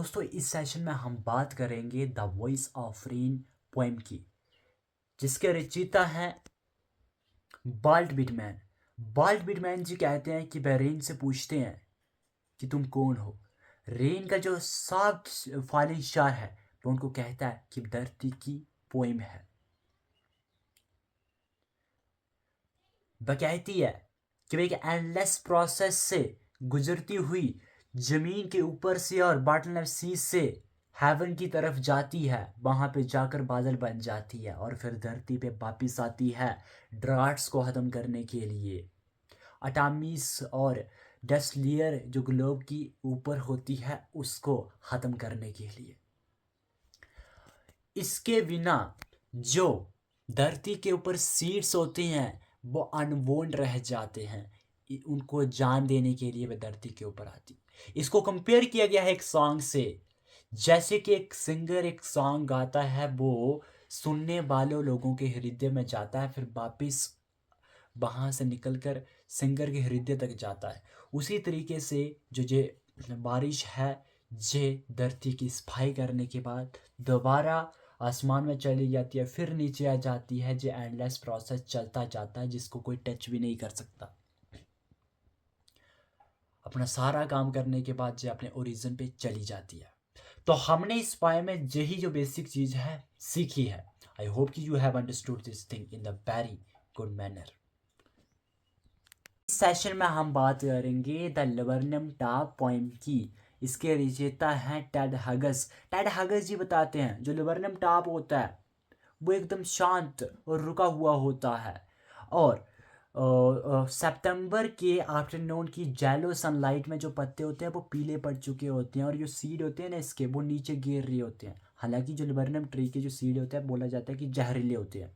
दोस्तों इस सेशन में हम बात करेंगे the voice of rain poem की, जिसके रचयिता हैं बाल्ट बिटमैन। बाल्ट बिटमैन जी कहते हैं कि वह रेन से पूछते हैं कि तुम कौन हो। रेन का जो सॉफ्ट फॉलिंग शार है वो उनको कहता है कि धरती की पोएम है। वह कहती है कि वह एक एंडलेस प्रोसेस से गुजरती हुई जमीन के ऊपर से और बॉटम ऑफ सी से हेवन की तरफ जाती है, वहां पे जाकर बादल बन जाती है और फिर धरती पे वापिस आती है ड्राट्स को ख़त्म करने के लिए। अटामीस और डस्ट लेयर जो ग्लोब की ऊपर होती है उसको ख़त्म करने के लिए। इसके बिना जो धरती के ऊपर सीड्स होते हैं वो अनवोन्ड रह जाते हैं, उनको जान देने के लिए वह धरती के ऊपर आती। इसको कंपेयर किया गया है एक सॉन्ग से, जैसे कि एक सिंगर एक सॉन्ग गाता है, वो सुनने वालों लोगों के हृदय में जाता है, फिर वापस वहाँ से निकलकर सिंगर के हृदय तक जाता है। उसी तरीके से जो बारिश है जे धरती की सफाई करने के बाद दोबारा आसमान में चली जाती है, फिर नीचे आ जाती है। जो एंडलेस प्रोसेस चलता जाता है जिसको कोई टच भी नहीं कर सकता। अपना सारा काम करने के बाद जो अपने ओरिजिन पे चली जाती है। तो हमने इस पाए में यही जो बेसिक चीज़ है सीखी है। आई होप कि you have understood this thing in the very good manner. इस सेशन में हम बात करेंगे द लिबर्नम टॉप पोएम की। इसके रचयिता हैं टेड हगस। टेड हगस जी बताते हैं जो लिबर्नम टॉप होता है वो एकदम शांत और रुका हुआ होता है, और सितंबर के आफ्टरनून की जेलो सनलाइट में जो पत्ते होते हैं वो पीले पड़ चुके होते हैं और जो सीड होते हैं ना इसके वो नीचे गिर रहे होते हैं। हालांकि जो लिबर्नम ट्री के जो सीड होते हैं बोला जाता है कि जहरीले होते हैं,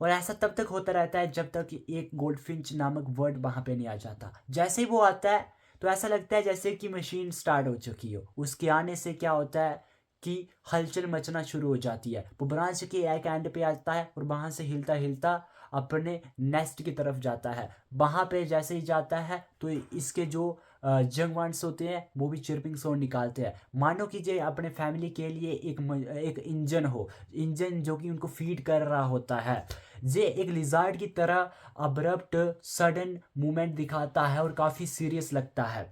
और ऐसा तब तक होता रहता है जब तक कि एक गोल्डफिंच नामक वर्ड वहाँ पे नहीं आ जाता। जैसे ही वो आता है तो ऐसा लगता है जैसे कि मशीन स्टार्ट हो चुकी हो। उसके आने से क्या होता है कि हलचल मचना शुरू हो जाती है। वो ब्रांच के एक एंड पे आता है और वहाँ से हिलता हिलता अपने नेस्ट की तरफ जाता है। वहाँ पे जैसे ही जाता है तो इसके जो जंग वांट्स होते हैं वो भी चिर्पिंग साउंड निकालते हैं, मानो कि जो अपने फैमिली के लिए एक इंजन हो, इंजन जो कि उनको फीड कर रहा होता है। ये एक लिजार्ड की तरह अब्रप्ट सडन मूवमेंट दिखाता है और काफ़ी सीरियस लगता है।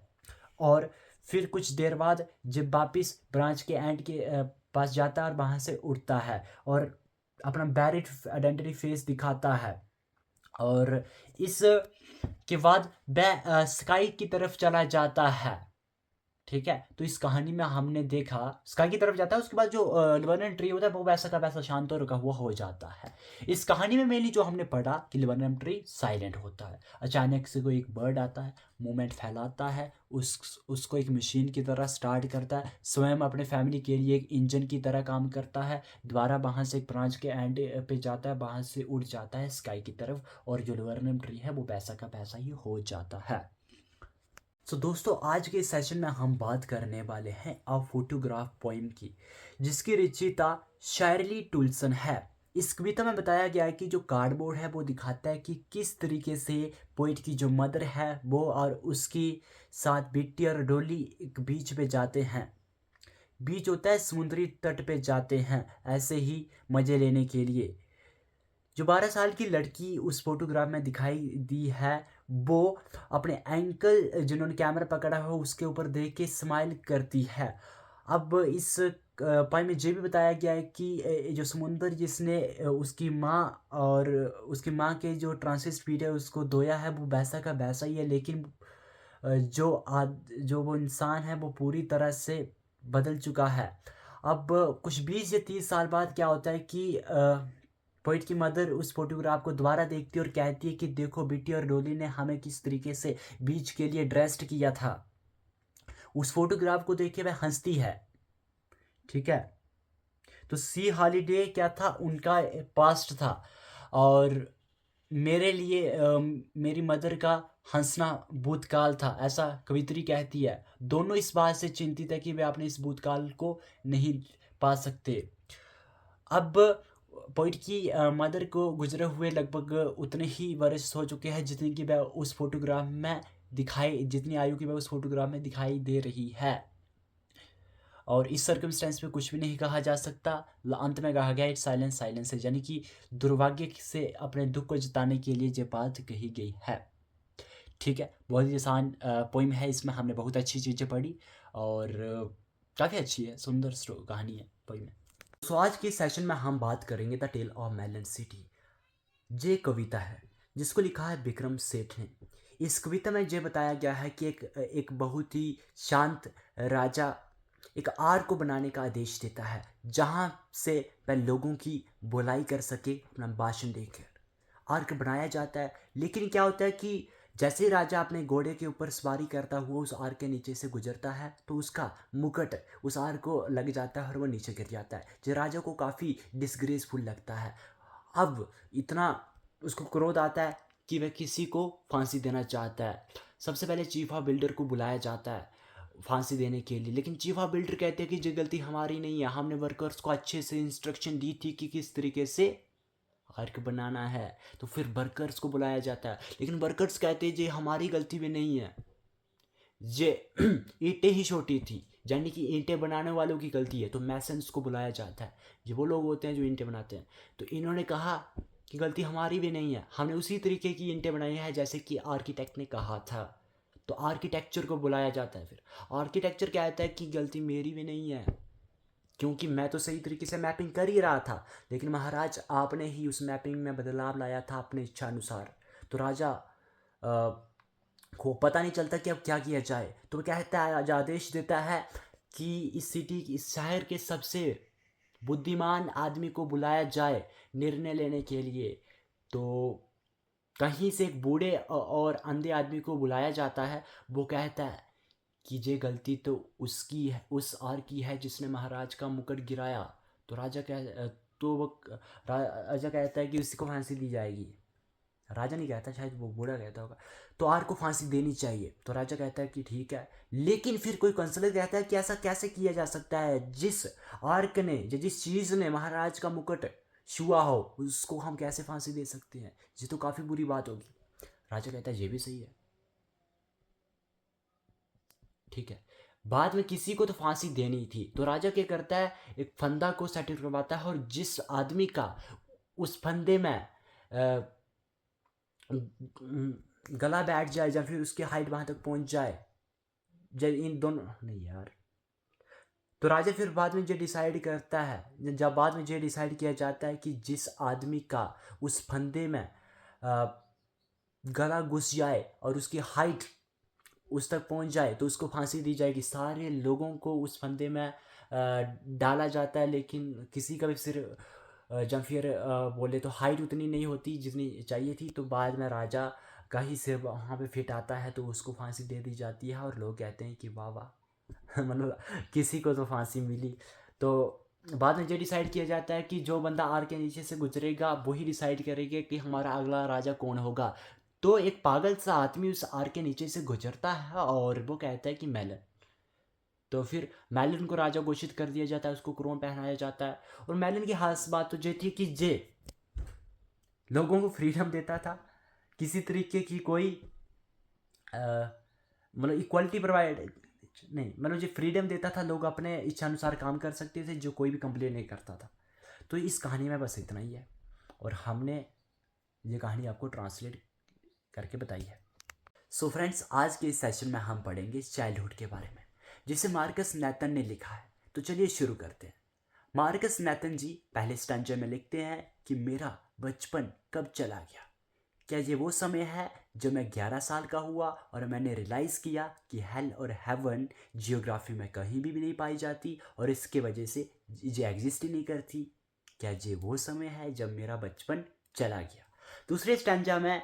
और फिर कुछ देर बाद जब वापिस ब्रांच के एंड के पास जाता है और वहाँ से उड़ता है और अपना बैरिड आइडेंटिटी फेस दिखाता है। और इस के बाद वह स्काई की तरफ चला जाता है। ठीक है, तो इस कहानी में हमने देखा स्काई की तरफ जाता है, उसके बाद जो लिबर्नम ट्री होता है वो वैसा का वैसा शांत और रुका हुआ हो जाता है। इस कहानी में मेनली जो हमने पढ़ा कि लिबर्नम ट्री साइलेंट होता है। अचानक से कोई एक बर्ड आता है, मूवमेंट फैलाता है, उसको एक मशीन की तरह स्टार्ट करता है, स्वयं अपने फैमिली के लिए एक इंजन की तरह काम करता है, दोबारा वहाँ से एक ब्रांच के एंड पे जाता है, वहाँ से उड़ जाता है स्काई की तरफ, और जो लिबर्नम ट्री है वो वैसा का वैसा ही हो जाता है। तो दोस्तों आज के सेशन में हम बात करने वाले हैं अ फोटोग्राफ पोइम की, जिसकी रचयिता शायरली टुल्सन है। इस कविता में बताया गया है कि जो कार्डबोर्ड है वो दिखाता है कि किस तरीके से पोइट की जो मदर है वो और उसकी साथ बिट्टी और डोली एक बीच पे जाते हैं। बीच होता है समुद्री तट पे जाते हैं ऐसे ही मज़े लेने के लिए। जो 12 साल की लड़की उस फोटोग्राफ में दिखाई दी है वो अपने एंकल जिन्होंने कैमरा पकड़ा है उसके ऊपर देख के स्माइल करती है। अब इस पाई में ये भी बताया गया है कि जो समुंदर जिसने उसकी माँ और उसकी माँ के जो ट्रांसिट स्पीड है उसको धोया है वो वैसा का वैसा ही है, लेकिन जो वो इंसान है वो पूरी तरह से बदल चुका है। अब कुछ 20 या 30 साल बाद क्या होता है कि पोइट की मदर उस फोटोग्राफ को दोबारा देखती है और कहती है कि देखो बिट्टी और डोली ने हमें किस तरीके से बीच के लिए ड्रेस्ड किया था। उस फोटोग्राफ को देख के वह हंसती है। ठीक है, तो सी हॉलीडे क्या था, उनका पास्ट था, और मेरे लिए मेरी मदर का हंसना भूतकाल था, ऐसा कवित्री कहती है। दोनों इस बात से चिंतित है कि वे अपने इस भूतकाल को नहीं पा सकते। अब पोइट की मदर को गुजरे हुए लगभग उतने ही वर्ष हो चुके हैं जितनी कि वह उस फोटोग्राफ में जितनी आयु की वह उस फोटोग्राफ में दिखाई दे रही है। और इस सर्कमस्टेंस में कुछ भी नहीं कहा जा सकता। अंत में कहा गया इट साइलेंस साइलेंस है, यानी कि दुर्भाग्य से अपने दुख को जताने के लिए ये बात कही गई है। ठीक है, बहुत ही आसान पोइम है, इसमें हमने बहुत अच्छी चीज़ें पढ़ी और काफ़ी अच्छी है, सुंदर कहानी है पोइम में। तो आज के सेशन में हम बात करेंगे the tale of Melon City. ये कविता है जिसको लिखा है विक्रम सेठ ने। इस कविता में ये बताया गया है कि एक बहुत ही शांत राजा एक आर को बनाने का आदेश देता है जहाँ से वह लोगों की बुलाई कर सके अपना भाषण देकर। आर्क बनाया जाता है, लेकिन क्या होता है कि जैसे ही राजा अपने घोड़े के ऊपर सवारी करता हुआ उस आर्क के नीचे से गुजरता है तो उसका मुकुट उस आर्क को लग जाता है और वो नीचे गिर जाता है। जो राजा को काफ़ी डिसग्रेसफुल लगता है। अब इतना उसको क्रोध आता है कि वह किसी को फांसी देना चाहता है। सबसे पहले चीफ ऑफ बिल्डर को बुलाया जाता है फांसी देने के लिए, लेकिन चीफ ऑफ बिल्डर कहते हैं कि ये गलती हमारी नहीं है, हमने वर्कर्स को अच्छे से इंस्ट्रक्शन दी थी कि किस तरीके से आर्क बनाना है। तो फिर वर्कर्स को बुलाया जाता है, लेकिन वर्कर्स कहते हैं ये हमारी गलती भी नहीं है, ये ईंटें ही छोटी थी, यानी कि ईंटें बनाने वालों की गलती है। तो मैसन्स को बुलाया जाता है, ये वो लोग होते हैं जो ईंटें बनाते हैं। तो इन्होंने कहा कि गलती हमारी भी नहीं है, हमने उसी तरीके की ईंटें बनाई हैं जैसे कि आर्किटेक्ट ने कहा था। तो आर्किटेक्चर को बुलाया जाता है। फिर आर्किटेक्चर कहता है कि गलती मेरी भी नहीं है, क्योंकि मैं तो सही तरीके से मैपिंग कर ही रहा था, लेकिन महाराज आपने ही उस मैपिंग में बदलाव लाया था अपने इच्छा अनुसार। तो राजा को पता नहीं चलता कि अब क्या किया जाए। तो वो कहता है, आदेश देता है कि इस शहर के सबसे बुद्धिमान आदमी को बुलाया जाए निर्णय लेने के लिए। तो कहीं से एक बूढ़े और अंधे आदमी को बुलाया जाता है। वो कहता है कि ये गलती तो उसकी है, उस आर की है जिसने महाराज का मुकुट गिराया। तो राजा कहता है कि उसी को फांसी दी जाएगी। राजा नहीं कहता, शायद वो बूढ़ा कहता होगा। तो आर को फांसी देनी चाहिए। तो राजा कहता है कि ठीक है, लेकिन फिर कोई कंसलर कहता है कि ऐसा कैसे किया जा सकता है, जिस आर्क ने जिस चीज़ ने महाराज का मुकुट छुआ हो उसको हम कैसे फांसी दे सकते हैं, ये तो काफ़ी बुरी बात होगी। राजा कहता है ये भी सही है। ठीक है, बाद में किसी को तो फांसी देनी थी। तो राजा क्या करता है, एक फंदा को सेटल करवाता है, और जिस आदमी का उस फंदे में गला बैठ जाए या फिर उसकी हाइट वहां तक पहुंच जाए, जब इन दोनों नहीं यार। तो राजा फिर बाद में ये डिसाइड करता है, जब बाद में ये डिसाइड किया जाता है कि जिस आदमी का उस फंदे में गला घुस जाए और उसकी हाइट उस तक पहुंच जाए तो उसको फांसी दी जाएगी। सारे लोगों को उस फंदे में डाला जाता है, लेकिन किसी का भी सिर जब फिर बोले तो हाइट उतनी नहीं होती जितनी चाहिए थी। तो बाद में राजा का ही सिर वहाँ पे फिट आता है तो उसको फांसी दे दी जाती है, और लोग कहते हैं कि वाह वाह मतलब किसी को तो फांसी मिली। तो बाद में ये डिसाइड किया जाता है कि जो बंदा आर के नीचे से गुजरेगा वही डिसाइड करेगा कि हमारा अगला राजा कौन होगा। तो एक पागल सा आदमी उस आर के नीचे से गुजरता है और वो कहता है कि मेलन। तो फिर मेलन को राजा घोषित कर दिया जाता है, उसको क्रोन पहनाया जाता है। और मेलन की खास बात तो ये थी कि जे लोगों को फ्रीडम देता था, किसी तरीके की कोई मतलब इक्वालिटी प्रोवाइड नहीं, मतलब जो फ्रीडम देता था, लोग अपने इच्छा अनुसार काम कर सकते थे, जो कोई भी कंप्लेन नहीं करता था। तो इस कहानी में बस इतना ही है, और हमने ये कहानी आपको ट्रांसलेट करके बताई है। सो फ्रेंड्स, आज के इस सेशन में हम पढ़ेंगे चाइल्डहुड के बारे में, जिसे मार्कस नेथन ने लिखा है। तो चलिए शुरू करते हैं। मार्कस नेथन जी पहले स्टैंजा में लिखते हैं कि मेरा बचपन कब चला गया। क्या ये वो समय है जब मैं 11 साल का हुआ और मैंने रियलाइज़ किया कि हेल और हेवन जियोग्राफी में कहीं भी नहीं पाई जाती और इसके वजह से ये एग्जिस्ट ही नहीं करती। क्या ये वो समय है जब मेरा बचपन चला गया। दूसरे स्टैंजा में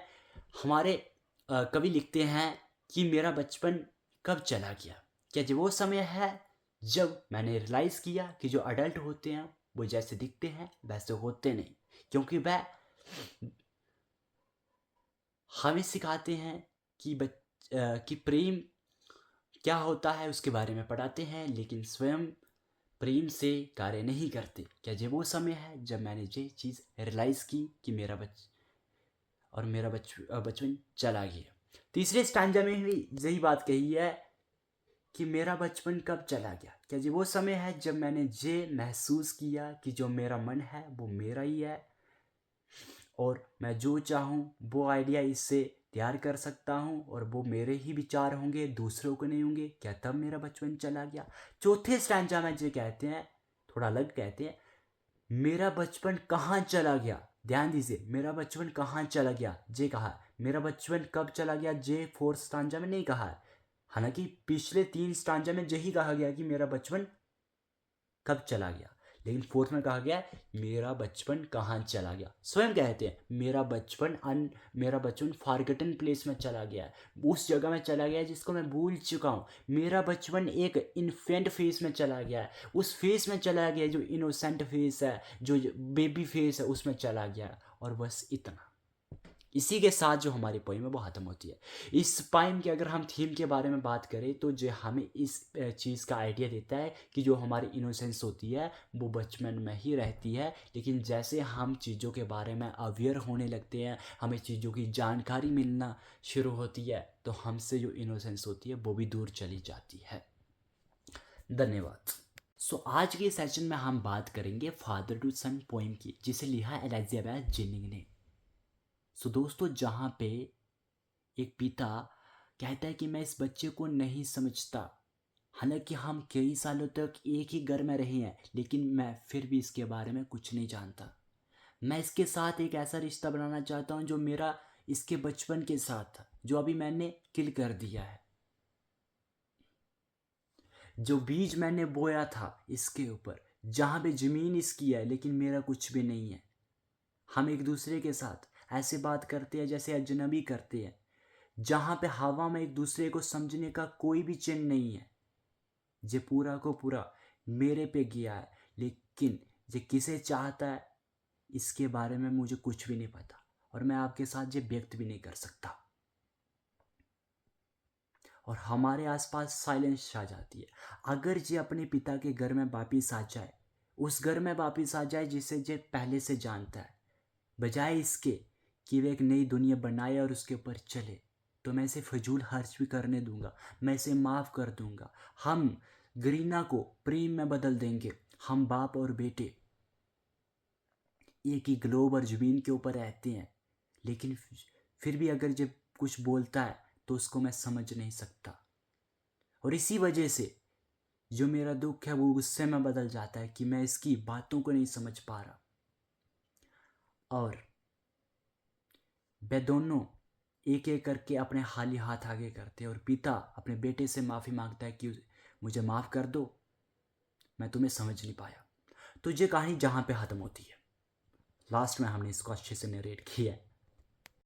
हमारे कवि लिखते हैं कि मेरा बचपन कब चला गया। क्या ये वो समय है जब मैंने रियलाइज़ किया कि जो अडल्ट होते हैं वो जैसे दिखते हैं वैसे होते नहीं, क्योंकि वह हमें सिखाते हैं कि प्रेम क्या होता है उसके बारे में पढ़ाते हैं, लेकिन स्वयं प्रेम से कार्य नहीं करते। क्या ये वो समय है जब मैंने ये चीज़ रियलाइज़ की कि मेरा बचपन चला गया। तीसरे स्टैंजा में भी यही बात कही है कि मेरा बचपन कब चला गया। क्या जी वो समय है जब मैंने ये महसूस किया कि जो मेरा मन है वो मेरा ही है और मैं जो चाहूँ वो आइडिया इससे तैयार कर सकता हूँ और वो मेरे ही विचार होंगे, दूसरों के नहीं होंगे। क्या तब मेरा बचपन चला गया। चौथे स्टैंजा में जो कहते हैं, थोड़ा अलग कहते हैं, मेरा बचपन कहाँ चला गया। ध्यान दीजिए, मेरा बचपन कहाँ चला गया जे कहा है। मेरा बचपन कब चला गया जे फोर्थ स्टांजा में नहीं कहा है। हालांकि पिछले 3 स्टांजा में यही कहा गया कि मेरा बचपन कब चला गया, लेकिन फोर्थ में कहा गया मेरा बचपन कहाँ चला गया। स्वयं कहते हैं मेरा बचपन फॉरगटन प्लेस में चला गया है, उस जगह में चला गया है जिसको मैं भूल चुका हूँ। मेरा बचपन एक इन्फेंट फेस में चला गया है, उस फेस में चला गया जो इनोसेंट फेस है, जो बेबी फेस है, उसमें चला गया है। और बस इतना। इसी के साथ जो हमारी पोइम है वो ख़त्म होती है। इस पोइम के अगर हम थीम के बारे में बात करें तो जो हमें इस चीज़ का आइडिया देता है कि जो हमारी इनोसेंस होती है वो बचपन में ही रहती है, लेकिन जैसे हम चीज़ों के बारे में अवेयर होने लगते हैं, हमें चीज़ों की जानकारी मिलना शुरू होती है, तो हमसे जो इनोसेंस होती है वो भी दूर चली जाती है। धन्यवाद। आज के सेशन में हम बात करेंगे फादर टू सन पोइम की, जिसे लिखा एलिजाबेथ जेनिंग ने। दोस्तों, जहाँ पे एक पिता कहता है कि मैं इस बच्चे को नहीं समझता, हालांकि हम कई सालों तक एक ही घर में रहे हैं, लेकिन मैं फिर भी इसके बारे में कुछ नहीं जानता। मैं इसके साथ एक ऐसा रिश्ता बनाना चाहता हूँ जो मेरा इसके बचपन के साथ था, जो अभी मैंने किल कर दिया है। जो बीज मैंने बोया था इसके ऊपर, जहाँ पे ज़मीन इसकी है लेकिन मेरा कुछ भी नहीं है। हम एक दूसरे के साथ ऐसे बात करते हैं जैसे अजनबी करते हैं, जहाँ पे हवा में एक दूसरे को समझने का कोई भी चिन्ह नहीं है। ये पूरा को पूरा मेरे पे गया है, लेकिन ये किसे चाहता है इसके बारे में मुझे कुछ भी नहीं पता, और मैं आपके साथ ये व्यक्त भी नहीं कर सकता। और हमारे आसपास साइलेंस छा जाती है। अगर ये अपने पिता के घर में वापिस आ जाए, उस घर में वापिस आ जाए जिसे ये पहले से जानता है, बजाय इसके कि वे एक नई दुनिया बनाए और उसके ऊपर चले, तो मैं इसे फजूल खर्च भी करने दूंगा, मैं इसे माफ़ कर दूंगा। हम घृणा को प्रेम में बदल देंगे। हम बाप और बेटे एक ही ग्लोब और ज़मीन के ऊपर रहते हैं, लेकिन फिर भी अगर जब कुछ बोलता है तो उसको मैं समझ नहीं सकता। और इसी वजह से जो मेरा दुख है वो गुस्से में बदल जाता है कि मैं इसकी बातों को नहीं समझ पा रहा। और वे दोनों एक एक करके अपने खाली हाथ आगे करते हैं और पिता अपने बेटे से माफ़ी मांगता है कि मुझे माफ़ कर दो, मैं तुम्हें समझ नहीं पाया। तो ये कहानी जहाँ पे ख़त्म होती है, लास्ट में हमने इसको अच्छे से नरेट किया है।